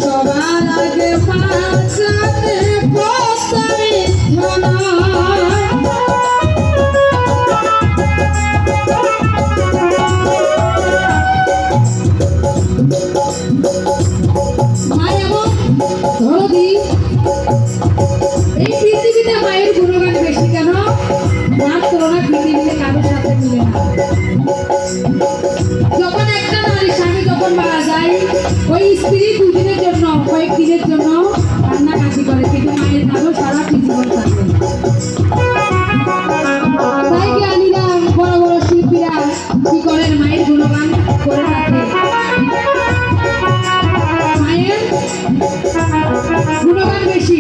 সবার আগে বাঁচাতে প্রস্তাবে ধনা এই পৃথিবীতে মায়ের গুণগান বেশি কেন? মার তুলনা পৃথিবীতে কারোর সাথে মিলে না। যখন একটা নারী স্বামী যখন মারা যায়, ওই স্ত্রী দুদিনের জন্য কয়েকদিনের জন্য কান্নাকাটি করে, কিন্তু মায়ের কারো সারা জীবন থাকে। তাই জ্ঞানীরা বড় বড় শিল্পীরা কি করেন? মায়ের গুণগান করে থাকে। মায়ের গুণগান বেশি।